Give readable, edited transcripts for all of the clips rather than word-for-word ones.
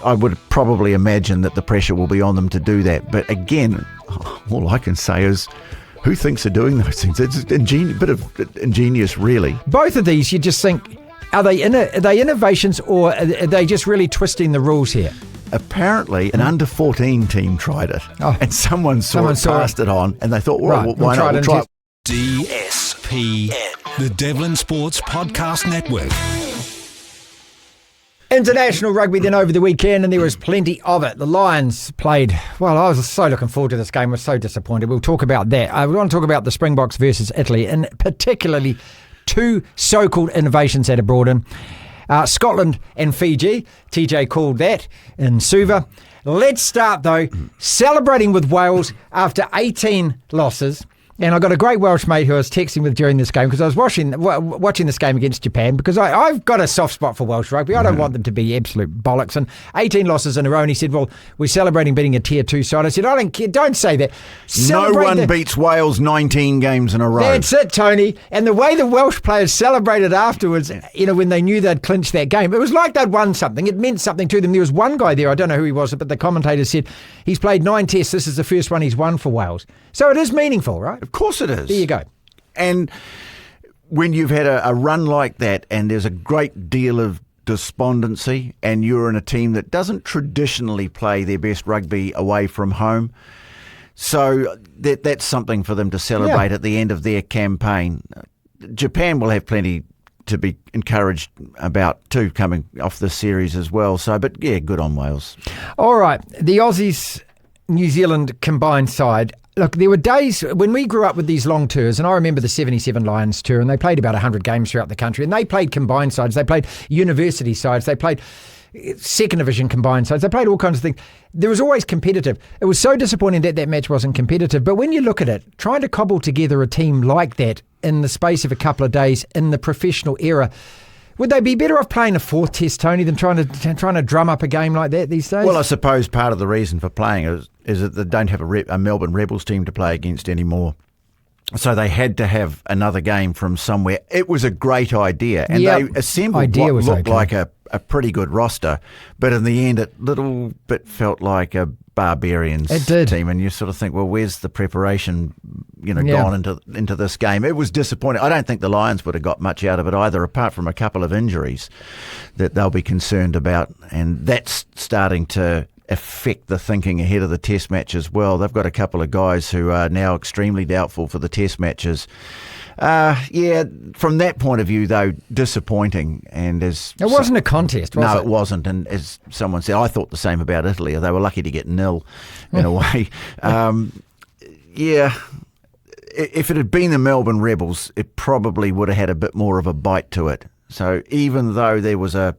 I would probably imagine that the pressure will be on them to do that. But again, all I can say is, who thinks of doing those things? It's a bit of ingenious, really. Both of these, you just think, are they innovations, or are they just really twisting the rules here? Apparently, an under-14 team tried it, and someone passed it on, and they thought, well, why not? We'll try it. DSPN, the Devlin Sports Podcast Network. International rugby then over the weekend, and there was plenty of it. The Lions played, well, I was so looking forward to this game. I was so disappointed. We'll talk about that. We want to talk about the Springboks versus Italy, and particularly two so-called innovations that are brought in. Scotland and Fiji. TJ called that in Suva. Let's start, though, celebrating with Wales after 18 losses. And I got a great Welsh mate who I was texting with during this game, because I was watching this game against Japan, because I've got a soft spot for Welsh rugby. I don't want them to be absolute bollocks. And 18 losses in a row, and he said, well, we're celebrating beating a tier 2 side. I said, I don't care, don't say that. No one beats Wales 19 games in a row. That's it, Tony. And the way the Welsh players celebrated afterwards, when they knew they'd clinched that game, it was like they'd won something. It meant something to them. There was one guy there, I don't know who he was, but the commentator said he's played 9 tests. This is the first one he's won for Wales. So it is meaningful, right? Of course it is. There you go. And when you've had a run like that, and there's a great deal of despondency, and you're in a team that doesn't traditionally play their best rugby away from home, so that's something for them to celebrate at the end of their campaign. Japan will have plenty to be encouraged about too, coming off this series as well. So, but yeah, good on Wales. All right, the Aussies New Zealand combined side. Look, there were days when we grew up with these long tours, and I remember the 77 Lions tour, and they played about 100 games throughout the country, and they played combined sides, they played university sides, they played second division combined sides, they played all kinds of things. There was always competitive. It was so disappointing that match wasn't competitive, but when you look at it, trying to cobble together a team like that in the space of a couple of days in the professional era, would they be better off playing a 4th test, Tony, than trying to drum up a game like that these days? Well, I suppose part of the reason for playing is that they don't have a Melbourne Rebels team to play against anymore. So they had to have another game from somewhere. It was a great idea, and they assembled what looked like a pretty good roster, but in the end it little bit felt like a Barbarians team, and you sort of think, well, where's the preparation gone into this game? It was disappointing. I don't think the Lions would have got much out of it either, apart from a couple of injuries that they'll be concerned about, and that's starting to affect the thinking ahead of the test match as well. They've got a couple of guys who are now extremely doubtful for the test matches. From that point of view, though, disappointing. And it wasn't a contest, was it? No, it wasn't. And as someone said, I thought the same about Italy. They were lucky to get 0 in a way. If it had been the Melbourne Rebels, it probably would have had a bit more of a bite to it. So even though there was a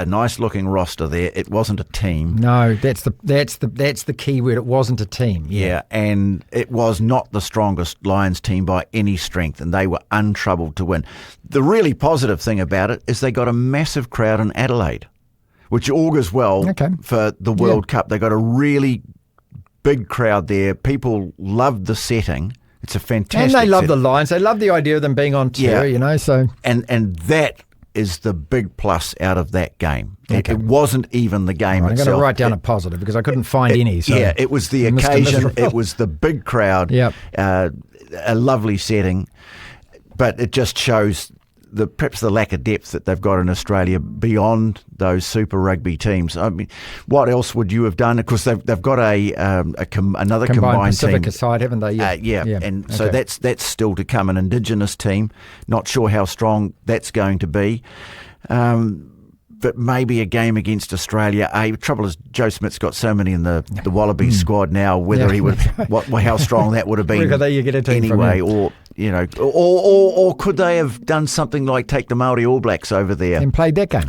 nice looking roster there, it wasn't a team. No, that's the key word. It wasn't a team. Yeah, and it was not the strongest Lions team by any strength, and they were untroubled to win. The really positive thing about it is they got a massive crowd in Adelaide, which augurs well for the World Cup. They got a really big crowd there. People loved the setting. It's a fantastic And they love the Lions. They love the idea of them being on tour, so. And that is the big plus out of that game. It wasn't even the game itself. I'm going to write down a positive because I couldn't find any. So yeah, it was the occasion. It was the big crowd. A lovely setting, but it just shows perhaps the lack of depth that they've got in Australia beyond those Super Rugby teams. I mean, what else would you have done? Of course, they've got another combined Pacific team side, haven't they? So that's still to come. An Indigenous team. Not sure how strong that's going to be. But maybe a game against Australia. The trouble is Joe Smith's got so many in the Wallabies squad now. Whether he would, how strong that would have been anyway, or could they have done something like take the Māori All Blacks over there and played that game?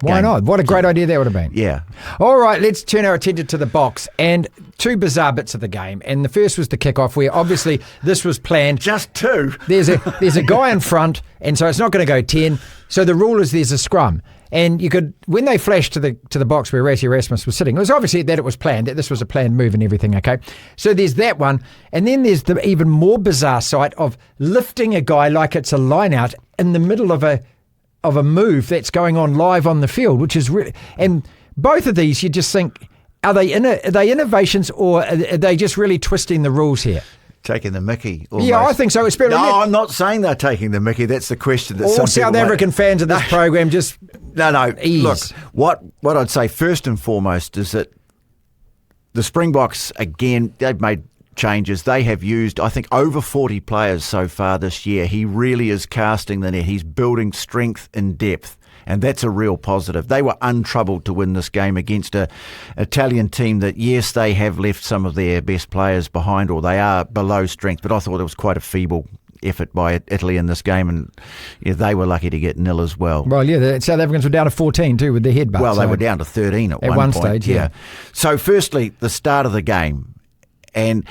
Why not? What a great idea that would have been. Yeah. All right, let's turn our attention to the box and two bizarre bits of the game. And the first was the kickoff, where obviously this was planned. Just two. There's a guy in front, and so it's not going to go 10. So the rule is there's a scrum. And you could, when they flashed to the box where Rassie Erasmus was sitting, it was obviously that it was planned, that this was a planned move and everything, okay? So there's that one. And then there's the even more bizarre sight of lifting a guy like it's a line-out in the middle of a move that's going on live on the field, which is really... And both of these, you just think, are they innovations or are they just really twisting the rules here? Taking the mickey. Almost. Yeah, I think so. No, I'm not saying they're taking the mickey. That's the question. That all South African fans of this program just ease. Look, what I'd say first and foremost is that the Springboks, again, they've made changes. They have used, I think, over 40 players so far this year. He really is casting the net. He's building strength and depth. And that's a real positive. They were untroubled to win this game against an Italian team that, yes, they have left some of their best players behind, or they are below strength, but I thought it was quite a feeble effort by Italy in this game, and they were lucky to get nil as well. Well, yeah, the South Africans were down to 14 too with their headbutts. Well, they were down to 13 at one point. Stage, yeah. So firstly, the start of the game, and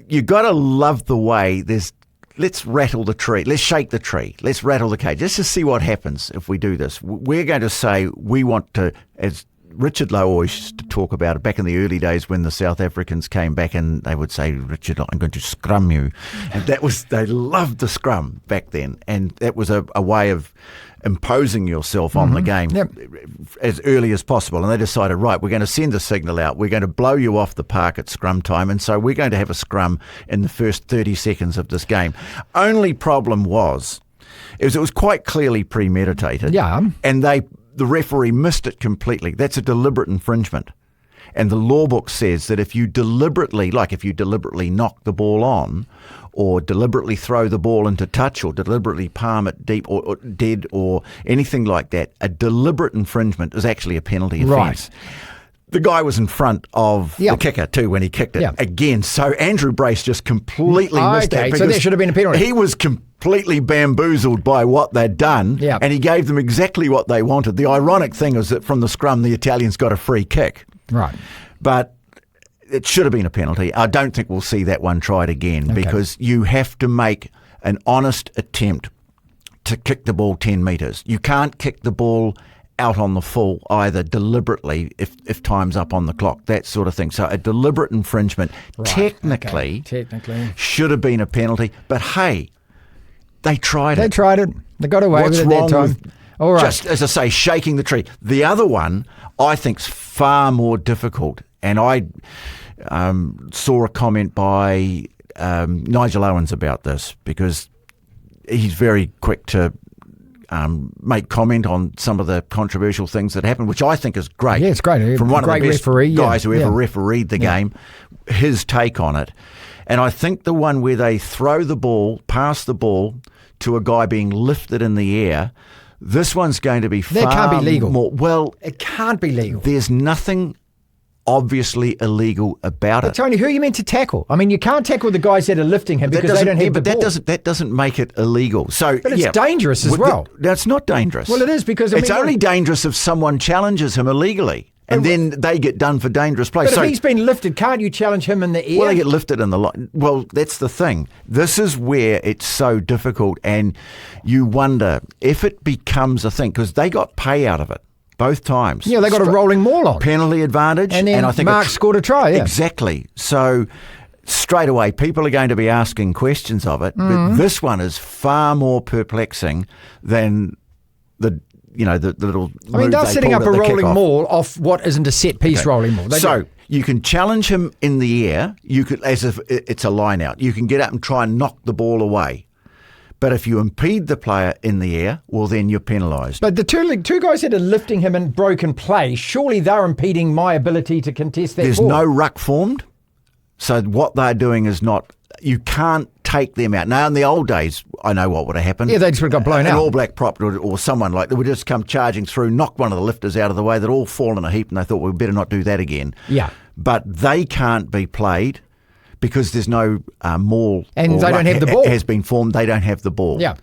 you've got to love the way let's rattle the tree. Let's shake the tree. Let's rattle the cage. Let's just see what happens if we do this. We're going to say we want to, as Richard Lowe always used to talk about it back in the early days when the South Africans came back, and they would say, Richard, I'm going to scrum you. And they loved the scrum back then. And that was a way of imposing yourself on the game as early as possible. And they decided, right, we're going to send a signal out. We're going to blow you off the park at scrum time. And so we're going to have a scrum in the first 30 seconds of this game. Only problem was, it was quite clearly premeditated. Yeah. And the referee missed it completely. That's a deliberate infringement. And the law book says that if you deliberately knock the ball on, or deliberately throw the ball into touch, or deliberately palm it deep or dead, or anything like that, a deliberate infringement is actually a penalty offence. Right. The guy was in front of the kicker too when he kicked it again. So Andrew Brace just completely missed that. So that should have been a penalty. He was completely bamboozled by what they'd done, and he gave them exactly what they wanted. The ironic thing is that from the scrum, the Italians got a free kick. Right. But it should have been a penalty. I don't think we'll see that one tried again because you have to make an honest attempt to kick the ball 10 metres. You can't kick the ball out on the full either deliberately if time's up on the clock, that sort of thing. So a deliberate infringement technically should have been a penalty. But hey, they tried it. They tried it. They got away with it that time. All right. Just, as I say, shaking the tree. The other one I think's far more difficult. And I saw a comment by Nigel Owens about this because he's very quick to make comment on some of the controversial things that happen, which I think is great. Yeah, it's great. From one of the best guys who ever Yeah. refereed the game, his take on it. And I think the one where they throw the ball, pass the ball to a guy being lifted in the air, this one's going to be far more... That can't be legal. Well, it can't be legal. There's nothing obviously illegal about it. Tony, who are you meant to tackle? I mean, you can't tackle the guys that are lifting him because they don't have the ball. That doesn't make it illegal. So, but it's dangerous as well. That's not dangerous. Well, it is because it's only dangerous if someone challenges him illegally, and then they get done for dangerous play. But if he's been lifted, can't you challenge him in the air? Well, they get lifted in the line. Well, that's the thing. This is where it's so difficult, and you wonder if it becomes a thing because they got pay out of it. Both times. Yeah, they got a rolling maul on. Penalty advantage. And then I think Mark scored a try. Yeah. Exactly. So straight away, people are going to be asking questions of it. But this one is far more perplexing than the little... I mean, they're setting up a rolling maul off what isn't a set-piece rolling maul. You can challenge him in the air, you could, as if it's a line-out. You can get up and try and knock the ball away. But if you impede the player in the air, well, then you're penalised. But the two guys that are lifting him in broken play, surely they're impeding my ability to contest that There's ball. no ruck formed. So what they're doing is not... You can't take them out. Now, in the old days, I know what would have happened. Yeah, they just would have got blown out. An all-black prop or someone like that would just come charging through, knock one of the lifters out of the way. They'd all fall in a heap, and they thought, we better not do that again. Yeah. But they can't be played because there's no maul. And they don't have the ball. Has been formed. They don't have the ball. Yeah.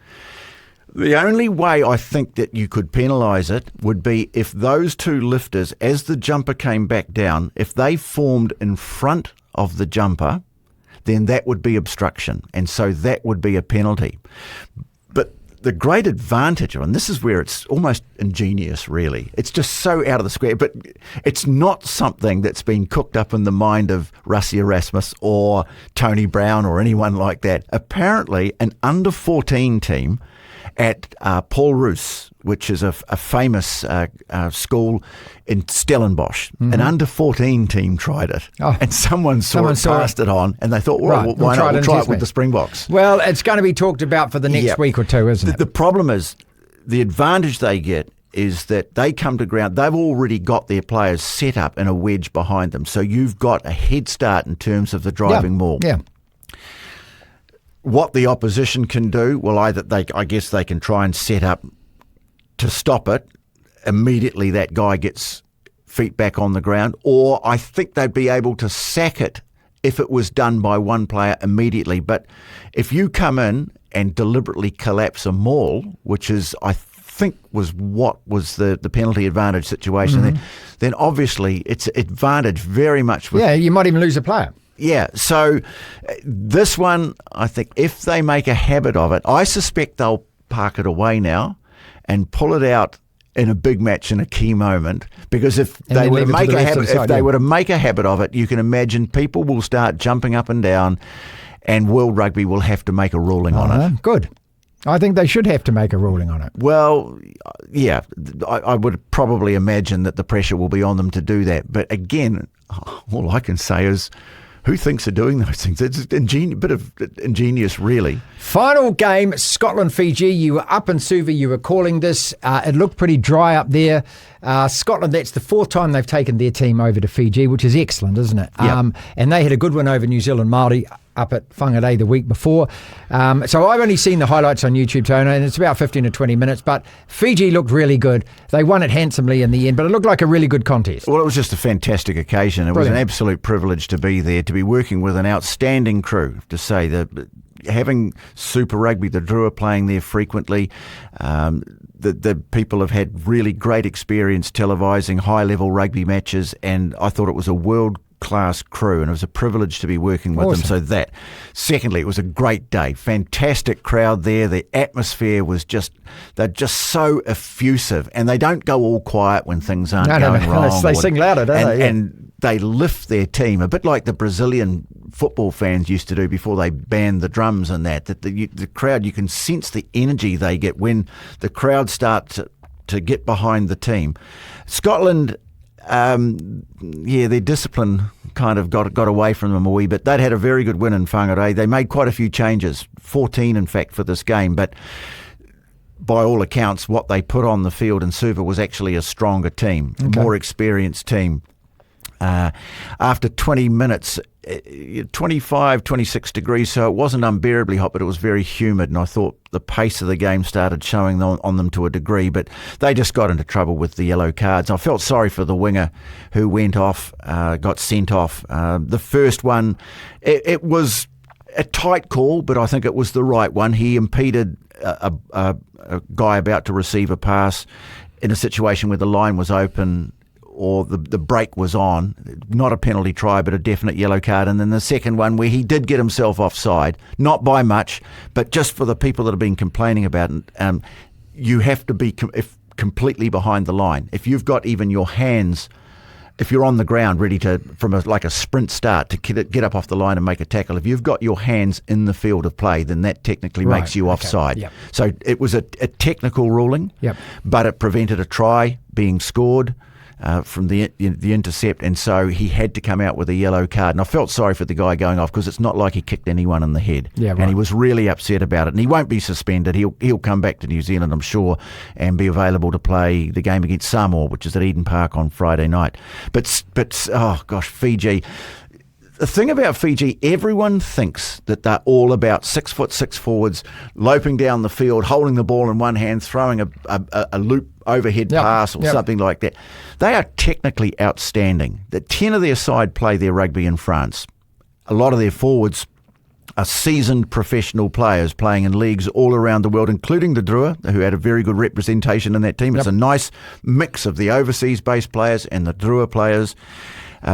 The only way I think that you could penalise it would be if those two lifters, as the jumper came back down, if they formed in front of the jumper, then that would be obstruction. And so that would be a penalty. But the great advantage, and this is where it's almost ingenious, really. It's just so out of the square, but it's not something that's been cooked up in the mind of Rassie Erasmus or Tony Brown or anyone like that. Apparently, an under-14 team at Paul Roos, which is a famous school in Stellenbosch. An under-14 team tried it, and someone saw it, passed it on, and they thought, well, why not? We'll try it with the Springboks. Well, it's going to be talked about for the next week or two, isn't it? The problem is, the advantage they get is that they come to ground, they've already got their players set up in a wedge behind them. So you've got a head start in terms of the driving maul. Yeah. What the opposition can do, well, I guess they can try and set up to stop it. Immediately that guy gets feet back on the ground. Or I think they'd be able to sack it if it was done by one player immediately. But if you come in and deliberately collapse a maul, which is, I think was the penalty advantage situation, then obviously it's advantage very much. You might even lose a player. Yeah, so this one, I think if they make a habit of it, I suspect they'll park it away now and pull it out in a big match in a key moment, because if they were to make a habit of it, you can imagine people will start jumping up and down, and World Rugby will have to make a ruling on it. Good. I think they should have to make a ruling on it. Well, yeah, I would probably imagine that the pressure will be on them to do that. But again, all I can say is, who thinks of doing those things? It's a bit of ingenious, really. Final game, Scotland-Fiji. You were up in Suva. You were calling this. It looked pretty dry up there. Scotland, that's the fourth time they've taken their team over to Fiji, which is excellent, isn't it? Yep. And they had a good win over New Zealand Māori up at Whangarei the week before. So I've only seen the highlights on YouTube, Tony, and it's about 15 to 20 minutes. But Fiji looked really good. They won it handsomely in the end, but it looked like a really good contest. Well, it was just a fantastic occasion. It was an absolute privilege to be there, to be working with an outstanding crew, to say that having Super Rugby, the Drua playing there frequently, the people have had really great experience televising high-level rugby matches, and I thought it was a world-class crew, and it was a privilege to be working with them. So that. Secondly, it was a great day. Fantastic crowd there. The atmosphere was they're just so effusive, and they don't go all quiet when things aren't going wrong. They sing louder, don't they? Yeah. And they lift their team, a bit like the Brazilian football fans used to do before they banned the drums and that the crowd, you can sense the energy they get when the crowd start to get behind the team. Scotland, their discipline kind of got away from them a wee bit. They'd had a very good win in Whangarei. They made quite a few changes, 14 in fact for this game, but by all accounts what they put on the field in Suva was actually a stronger team, a more experienced team. After 20 minutes, 25, 26 degrees, so it wasn't unbearably hot, but it was very humid, and I thought the pace of the game started showing on them to a degree, but they just got into trouble with the yellow cards. I felt sorry for the winger who went off, got sent off. The first one, it was a tight call, but I think it was the right one. He impeded a guy about to receive a pass in a situation where the line was open, or the break was on. Not a penalty try, but a definite yellow card. And then the second one where he did get himself offside, not by much, but just for the people that have been complaining about it, you have to be completely behind the line. If you've got even your hands, if you're on the ground ready to, from a sprint start, to get up off the line and make a tackle, if you've got your hands in the field of play, then that technically makes you offside. Yep. So it was a technical ruling, but it prevented a try being scored from the intercept, and so he had to come out with a yellow card. And I felt sorry for the guy going off, because it's not like he kicked anyone in the head. And he was really upset about it. And he won't be suspended. He'll come back to New Zealand, I'm sure, and be available to play the game against Samoa, which is at Eden Park on Friday night. But oh gosh, Fiji. The thing about Fiji, everyone thinks that they're all about 6'6" forwards, loping down the field, holding the ball in one hand, throwing a loop overhead pass or something like that. They are technically outstanding. The 10 of their side play their rugby in France. A lot of their forwards are seasoned professional players playing in leagues all around the world, including the Drua, who had a very good representation in that team. It's a nice mix of the overseas-based players and the Drua players.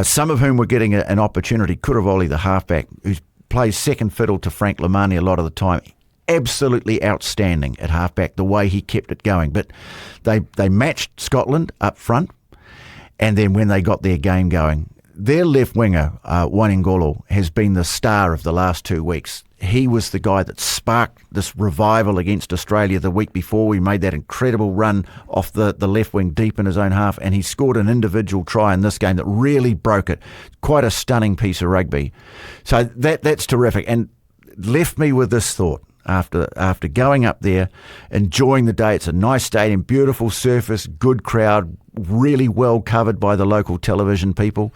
Some of whom were getting an opportunity. Kuravoli, the halfback, who plays second fiddle to Frank Lamani a lot of the time. Absolutely outstanding at halfback, the way he kept it going. But they matched Scotland up front, and then when they got their game going, their left winger, Waningolo, has been the star of the last 2 weeks. he was the guy that sparked this revival against Australia the week before. We made that incredible run off the left wing deep in his own half, and he scored an individual try in this game that really broke it. Quite a stunning piece of rugby. So that's terrific, and left me with this thought. After going up there, enjoying the day. It's a nice stadium, beautiful surface, good crowd, really well covered by the local television people.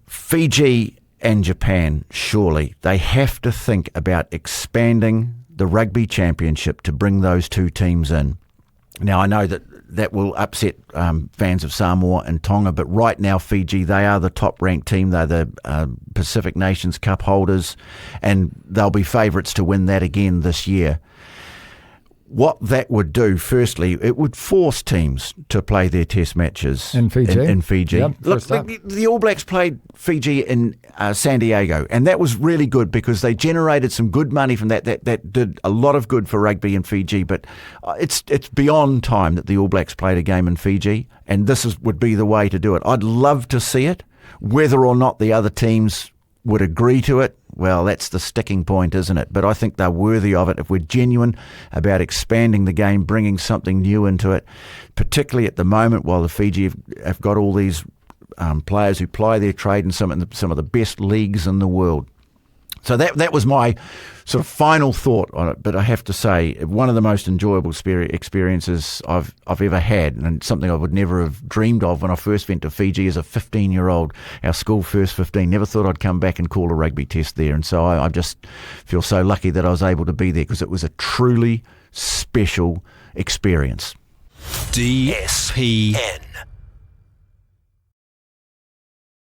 Fiji and Japan, surely, they have to think about expanding the Rugby Championship to bring those two teams in. Now, I know that will upset fans of Samoa and Tonga, but right now, Fiji, they are the top-ranked team. They're the Pacific Nations Cup holders, and they'll be favourites to win that again this year. What that would do, firstly, it would force teams to play their test matches in Fiji. Yep, Look, the All Blacks played Fiji in San Diego, and that was really good because they generated some good money from that. That did a lot of good for rugby in Fiji, but it's beyond time that the All Blacks played a game in Fiji, and this would be the way to do it. I'd love to see it. Whether or not the other teams would agree to it, well, that's the sticking point, isn't it? But I think they're worthy of it if we're genuine about expanding the game, bringing something new into it, particularly at the moment while the Fiji have got all these players who ply their trade in some of the best leagues in the world. So that was my sort of final thought on it. But I have to say, one of the most enjoyable experiences I've ever had, and something I would never have dreamed of when I first went to Fiji as a 15-year-old, our school first 15. Never thought I'd come back and call a rugby test there. And so I just feel so lucky that I was able to be there because it was a truly special experience. DSPN.